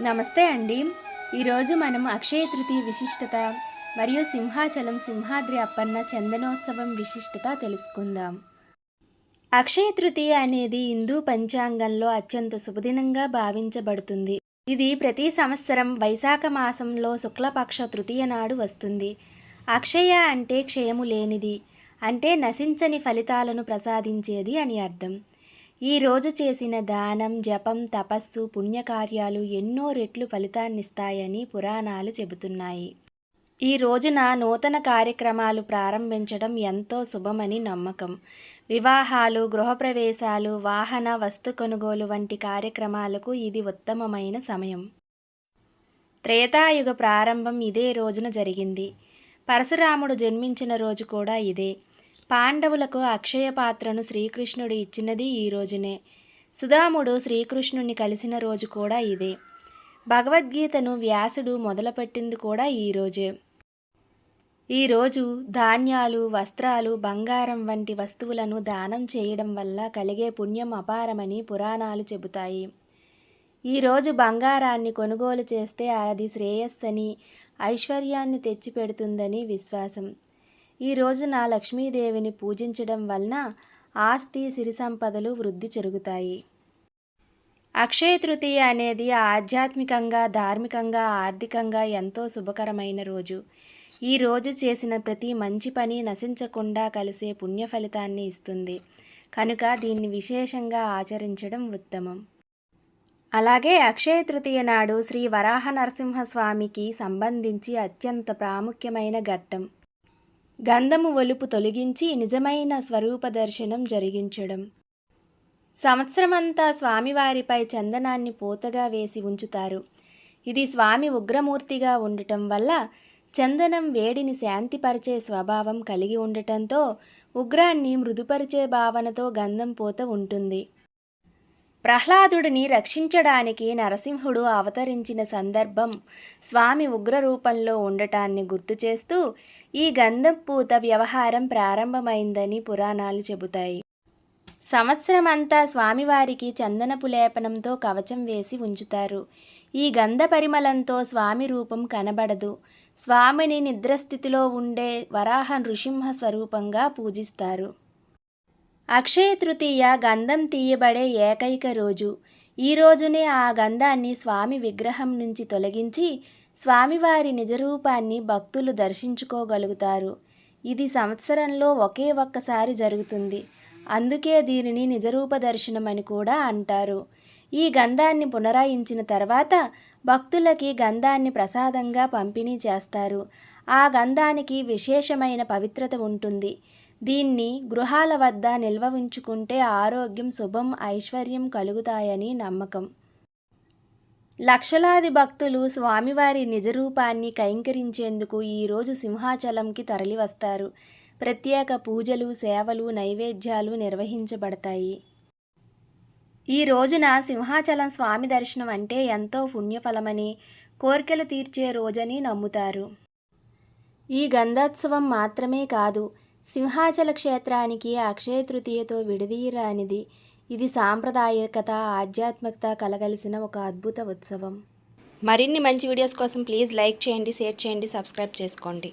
నమస్తే అండి. ఈరోజు మనం అక్షయ తృతీయ విశిష్టత మరియు సింహాచలం సింహాద్రి అప్పన్న చందనోత్సవం విశిష్టత తెలుసుకుందాం. అక్షయ తృతీయ అనేది హిందూ పంచాంగంలో అత్యంత శుభదినంగా భావించబడుతుంది. ఇది ప్రతి సంవత్సరం వైశాఖ మాసంలో శుక్లపక్ష తృతీయ నాడు వస్తుంది. అక్షయ అంటే క్షయము లేనిది, అంటే నశించని ఫలితాలను ప్రసాదించేది అని అర్థం. ఈ రోజు చేసిన దానం, జపం, తపస్సు, పుణ్యకార్యాలు ఎన్నో రెట్లు ఫలితాన్నిస్తాయని పురాణాలు చెబుతున్నాయి. ఈ రోజున నూతన కార్యక్రమాలు ప్రారంభించడం ఎంతో శుభమని నమ్మకం. వివాహాలు, గృహప్రవేశాలు, వాహన, వస్తు కొనుగోలు వంటి కార్యక్రమాలకు ఇది ఉత్తమమైన సమయం. త్రేతాయుగ ప్రారంభం ఇదే రోజున జరిగింది. పరశురాముడు జన్మించిన రోజు కూడా ఇదే. పాండవులకు అక్షయ పాత్రను శ్రీకృష్ణుడు ఇచ్చినది ఈ రోజునే. సుధాముడు శ్రీకృష్ణుని కలిసిన రోజు కూడా ఇదే. భగవద్గీతను వ్యాసుడు మొదలుపెట్టింది కూడా ఈరోజే. ఈరోజు ధాన్యాలు, వస్త్రాలు, బంగారం వంటి వస్తువులను దానం చేయడం వల్ల కలిగే పుణ్యం అపారమని పురాణాలు చెబుతాయి. ఈరోజు బంగారాన్ని కొనుగోలు చేస్తే అది శ్రేయస్సని, ఐశ్వర్యాన్ని తెచ్చిపెడుతుందని విశ్వాసం. ఈ రోజున లక్ష్మీదేవిని పూజించడం వలన ఆస్తి, సిరి సంపదలు వృద్ధి జరుగుతాయి. అక్షయ తృతీయ అనేది ఆధ్యాత్మికంగా, ధార్మికంగా, ఆర్థికంగా ఎంతో శుభకరమైన రోజు. ఈ రోజు చేసిన ప్రతి మంచి పని నశించకుండా కలిసే పుణ్య ఫలితాన్ని ఇస్తుంది. కనుక దీన్ని విశేషంగా ఆచరించడం ఉత్తమం. అలాగే అక్షయ తృతీయ నాడు శ్రీ వరాహ నరసింహస్వామికి సంబంధించి అత్యంత ప్రాముఖ్యమైన ఘట్టం. గంధము ఒలుపు తొలగించి నిజమైన స్వరూప దర్శనం జరిగించడం. సంవత్సరమంతా స్వామివారిపై చందనాన్ని పూతగా వేసి ఉంచుతారు. ఇది స్వామి ఉగ్రమూర్తిగా ఉండటం వల్ల చందనం వేడిని శాంతిపరిచే స్వభావం కలిగి ఉండటంతో ఉగ్రాన్ని మృదుపరిచే భావనతో గంధం పూత ఉంటుంది. ప్రహ్లాదుడిని రక్షించడానికి నరసింహుడు అవతరించిన సందర్భం స్వామి ఉగ్రరూపంలో ఉండటాన్ని గుర్తు చేస్తూ ఈ గంధపూత వ్యవహారం ప్రారంభమైందని పురాణాలు చెబుతాయి. సంవత్సరమంతా స్వామివారికి చందనపు లేపనంతో కవచం వేసి ఉంచుతారు. ఈ గంధ పరిమళంతో స్వామి రూపం కనబడదు. స్వామిని నిద్రస్థితిలో ఉండే వరాహ నృసింహ స్వరూపంగా పూజిస్తారు. అక్షయ తృతీయ గంధం తీయబడే ఏకైక రోజు. ఈ రోజునే ఆ గంధాన్ని స్వామి విగ్రహం నుంచి తొలగించి స్వామివారి నిజరూపాన్ని భక్తులు దర్శించుకోగలుగుతారు. ఇది సంవత్సరంలో ఒకే ఒక్కసారి జరుగుతుంది. అందుకే దీనిని నిజరూప దర్శనం అని కూడా అంటారు. ఈ గంధాన్ని పునరాయించిన తర్వాత భక్తులకి గంధాన్ని ప్రసాదంగా పంపిణీ చేస్తారు. ఆ గంధానికి విశేషమైన పవిత్రత ఉంటుంది. దీన్ని గృహాల వద్ద నిల్వ ఉంచుకుంటే ఆరోగ్యం, శుభం, ఐశ్వర్యం కలుగుతాయని నమ్మకం. లక్షలాది భక్తులు స్వామివారి నిజరూపాన్ని కైంకరించేందుకు ఈరోజు సింహాచలంకి తరలివస్తారు. ప్రత్యేక పూజలు, సేవలు, నైవేద్యాలు నిర్వహించబడతాయి. ఈ రోజున సింహాచలం స్వామి దర్శనం అంటే ఎంతో పుణ్యఫలమని, కోర్కెలు తీర్చే రోజని నమ్ముతారు. ఈ గంధోత్సవం మాత్రమే కాదు, సింహాచల క్షేత్రానికి అక్షయ తృతీయతో విడదీయరానిది. ఇది సాంప్రదాయకత, ఆధ్యాత్మికత కలగలిసిన ఒక అద్భుత ఉత్సవం. మరిన్ని మంచి వీడియోస్ కోసం ప్లీజ్ లైక్ చేయండి, షేర్ చేయండి, సబ్స్క్రైబ్ చేసుకోండి.